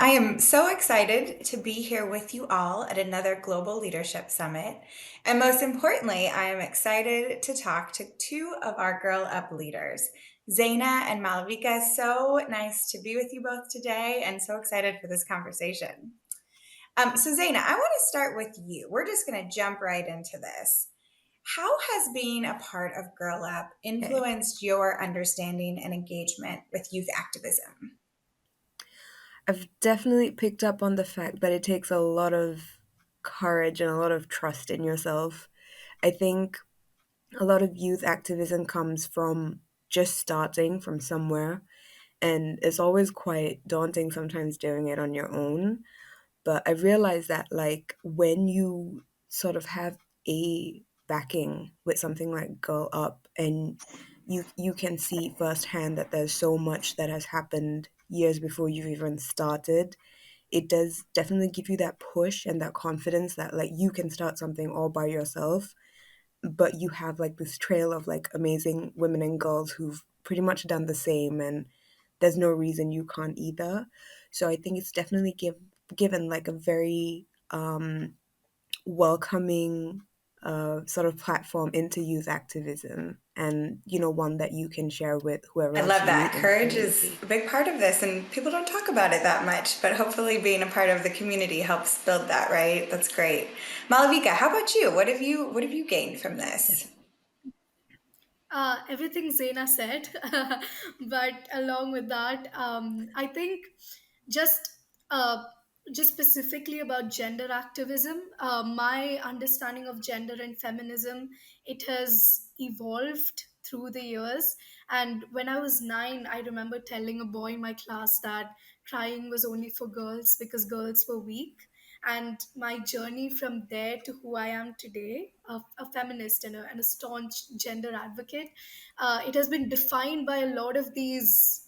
I am so excited to be here with you all at another Global Leadership Summit. And most importantly, I am excited to talk to two of our Girl Up leaders, Zayna and Malavika. So nice to be with you both today and so excited for this conversation. So, Zayna, I want to start with you. We're just going to jump right into this. How has being a part of Girl Up Okay. influenced your understanding and engagement with youth activism? I've definitely picked up on the fact that it takes a lot of courage and a lot of trust in yourself. I think a lot of youth activism comes from just starting from somewhere, and it's always quite daunting sometimes doing it on your own. But I realized that, like, when you sort of have a backing with something like Girl Up, and you can see firsthand that there's so much that has happened years before you've even started, it does definitely give you that push and that confidence that, like, you can start something all by yourself, but you have like this trail of like amazing women and girls who've pretty much done the same, and there's no reason you can't either. So I think it's definitely given like a very welcoming sort of platform into youth activism, and one that you can share with whoever I else love you that. meet in the Courage is community. a big part of this, and people don't talk about it that much, but hopefully being a part of the community helps build that, right? That's great. Malavika, how about you? What have you gained from Yes. this? Everything Zena said, but along with that, I think just uh, just specifically about gender activism, my understanding of gender and feminism, it has evolved through the years. And when I was 9, I remember telling a boy in my class that crying was only for girls because girls were weak. And my journey from there to who I am today, a feminist and a staunch gender advocate, it has been defined by a lot of these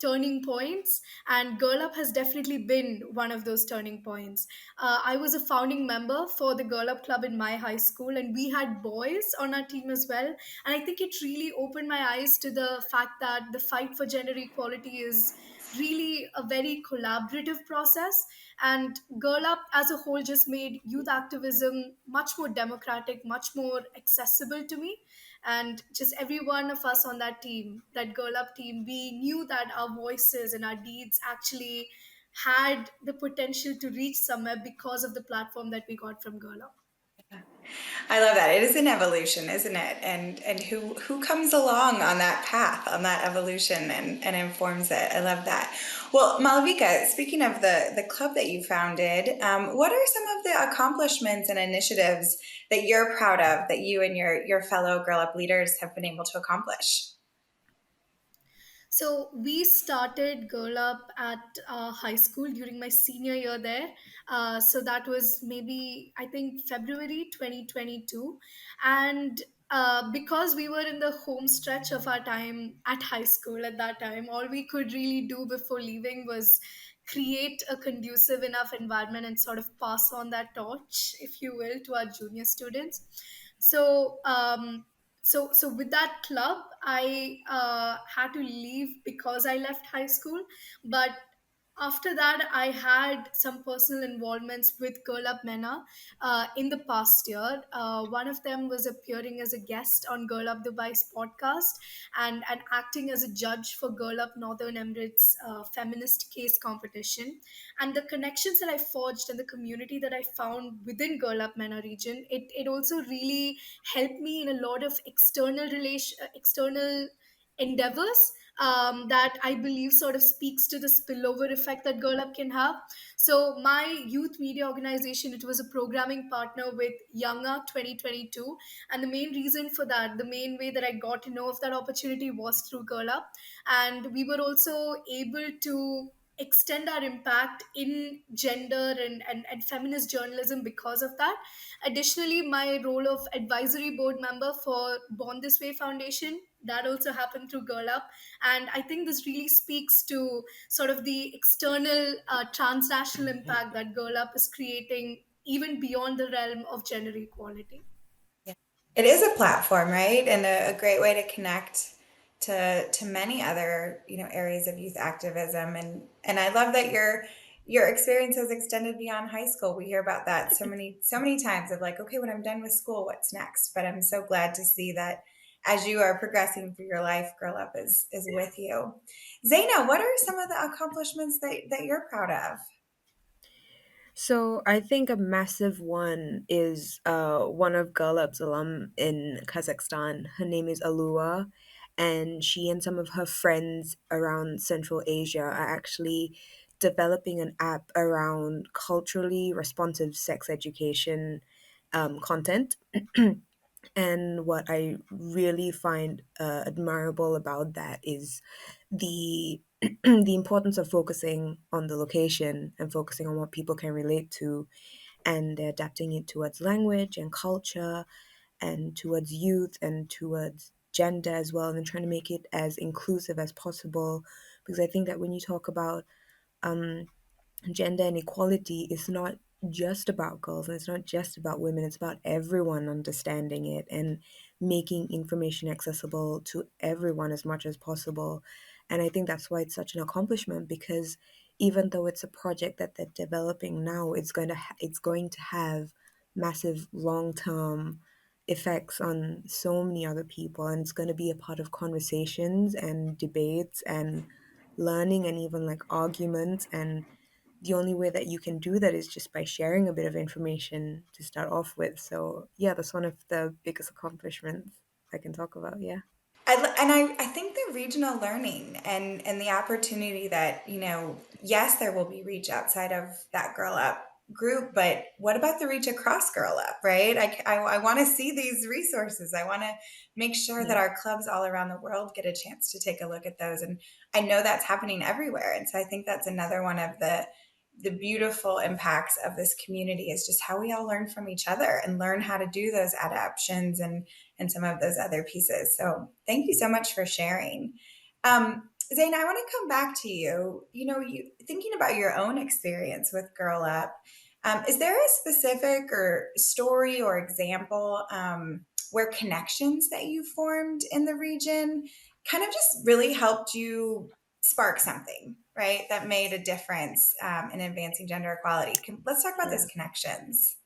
turning points, and Girl Up has definitely been one of those turning points. I was a founding member for the Girl Up Club in my high school, and we had boys on our team as well. And I think it really opened my eyes to the fact that the fight for gender equality is really a very collaborative process. And Girl Up as a whole just made youth activism much more democratic, much more accessible to me. And just every one of us on that team, that Girl Up team, we knew that our voices and our deeds actually had the potential to reach somewhere because of the platform that we got from Girl Up. I love that. It is an evolution, isn't it? And who comes along on that path, on that evolution and informs it. I love that. Well, Malavika, speaking of the club that you founded, what are some of the accomplishments and initiatives that you're proud of that you and your fellow Girl Up leaders have been able to accomplish? So we started Girl Up at high school during my senior year there. So that was maybe, I think, February 2022. And because we were in the home stretch of our time at high school at that time, all we could really do before leaving was create a conducive enough environment and sort of pass on that torch, if you will, to our junior students. So so with that club, I had to leave because I left high school. But after that, I had some personal involvements with Girl Up MENA in the past year. One of them was appearing as a guest on Girl Up Dubai's podcast, and acting as a judge for Girl Up Northern Emirates feminist case competition. And the connections that I forged and the community that I found within Girl Up MENA region, it also really helped me in a lot of external endeavors, that I believe sort of speaks to the spillover effect that Girl Up can have. So my youth media organization, it was a programming partner with Younger 2022, and the main reason for that, the main way that I got to know of that opportunity was through Girl Up, and we were also able to extend our impact in gender and feminist journalism because of that. Additionally, my role of advisory board member for Born This Way Foundation, that also happened through Girl Up. And I think this really speaks to sort of the external transnational impact that Girl Up is creating even beyond the realm of gender equality. It is a platform, right? And a great way to connect to many other, areas of youth activism. And I love that your experience has extended beyond high school. We hear about that so many times of like, okay, when I'm done with school, what's next? But I'm so glad to see that as you are progressing through your life, Girl Up is with you. Zaina, what are some of the accomplishments that you're proud of? So I think a massive one is one of Galup's alum in Kazakhstan. Her name is Alua, and she and some of her friends around Central Asia are actually developing an app around culturally responsive sex education content. And what I really find admirable about that is the the importance of focusing on the location and focusing on what people can relate to, and adapting it towards language and culture and towards youth and towards gender as well, and trying to make it as inclusive as possible. Because I think that when you talk about um, gender inequality is not just about girls and it's not just about women, it's about everyone understanding it and making information accessible to everyone as much as possible. And I think that's why it's such an accomplishment, because even though it's a project that they're developing now, it's going to have massive long-term effects on so many other people, and it's going to be a part of conversations and debates and learning and even like arguments. And the only way that you can do that is just by sharing a bit of information to start off with. So yeah, that's one of the biggest accomplishments I can talk about. Yeah. I think the regional learning and the opportunity that, yes, there will be reach outside of that Girl Up group, but what about the reach across Girl Up, right? I want to see these resources. I want to make sure that Yeah. our clubs all around the world get a chance to take a look at those. And I know that's happening everywhere. And so I think that's another one of the beautiful impacts of this community is just how we all learn from each other and learn how to do those adaptations and some of those other pieces. So thank you so much for sharing. Zane, I want to come back to you. You thinking about your own experience with Girl Up. Is there a specific or story or example where connections that you formed in the region kind of just really helped you spark something, right? That made a difference in advancing gender equality. Let's talk about those Yeah. connections.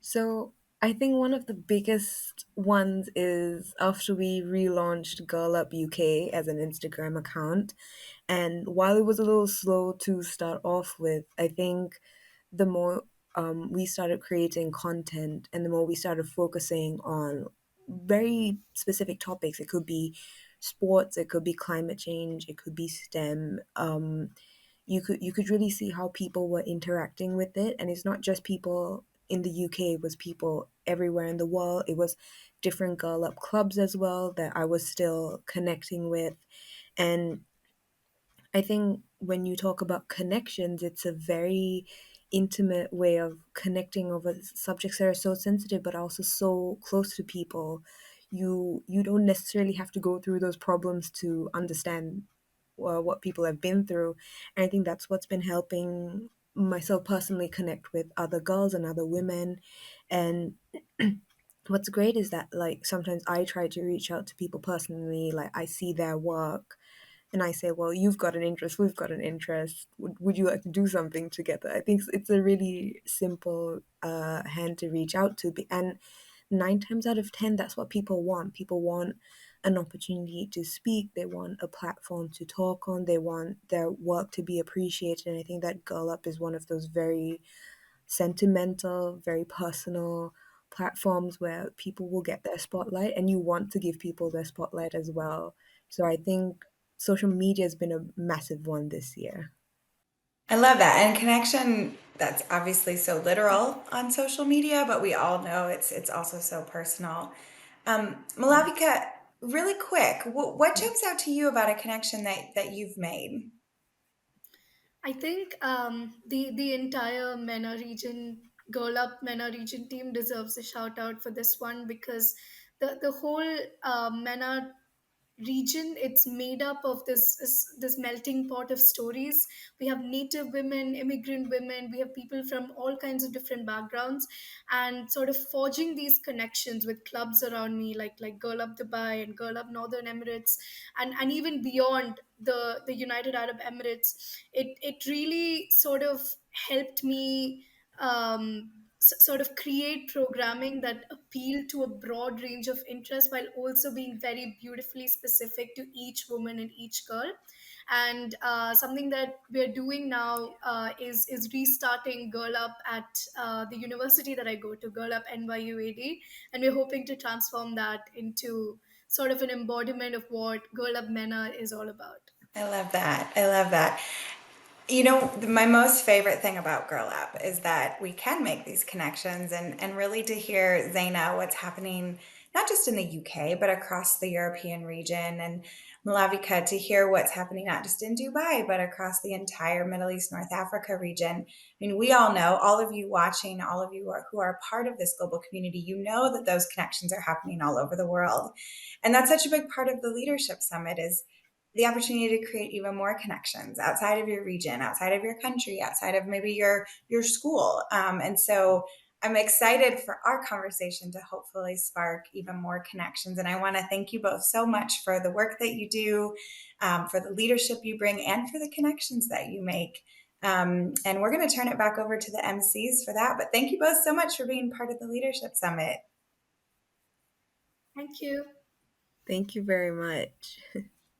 So I think one of the biggest ones is after we relaunched Girl Up UK as an Instagram account. And while it was a little slow to start off with, I think the more we started creating content and the more we started focusing on very specific topics, it could be sports, it could be climate change, it could be STEM. You could really see how people were interacting with it, and it's not just people in the UK, it was people everywhere in the world. It was different Girl Up clubs as well that I was still connecting with. And I think when you talk about connections, it's a very intimate way of connecting over subjects that are so sensitive but also so close to people. You don't necessarily have to go through those problems to understand what people have been through. And I think that's what's been helping myself personally connect with other girls and other women. And what's great is that like sometimes I try to reach out to people personally, like I see their work and I say, well, you've got an interest, we've got an interest. Would you like to do something together? I think it's a really simple hand to reach out to. And 9 times out of 10, that's what people want. People want an opportunity to speak. They want a platform to talk on. They want their work to be appreciated. And I think that Girl Up is one of those very sentimental, very personal platforms where people will get their spotlight and you want to give people their spotlight as well. So I think social media has been a massive one this year. I love that. And connection, that's obviously so literal on social media, but we all know it's also so personal. Yeah. Malavika, really quick, what jumps out to you about a connection that you've made? I think the entire MENA region, Girl Up MENA region team deserves a shout out for this one because the whole MENA region. It's made up of this melting pot of stories. We have native women, immigrant women, we have people from all kinds of different backgrounds, and sort of forging these connections with clubs around me, like Girl Up Dubai and Girl Up Northern Emirates, and even beyond the United Arab Emirates. It really sort of helped me sort of create programming that appeal to a broad range of interests, while also being very beautifully specific to each woman and each girl. And something that we're doing now is restarting Girl Up at the university that I go to, Girl Up NYUAD, and we're hoping to transform that into sort of an embodiment of what Girl Up MENA is all about. I love that. I love that. You know, my most favorite thing about Girl Up is that we can make these connections, and really to hear, Zayna, what's happening not just in the UK, but across the European region, and Malavika, to hear what's happening not just in Dubai, but across the entire Middle East, North Africa region. I mean, we all know, all of you watching, all of you who are part of this global community, you know that those connections are happening all over the world. And that's such a big part of the Leadership Summit is the opportunity to create even more connections outside of your region, outside of your country, outside of maybe your school. And so I'm excited for our conversation to hopefully spark even more connections. And I want to thank you both so much for the work that you do, for the leadership you bring, and for the connections that you make. And we're going to turn it back over to the MCs for that. But thank you both so much for being part of the Leadership Summit. Thank you. Thank you very much.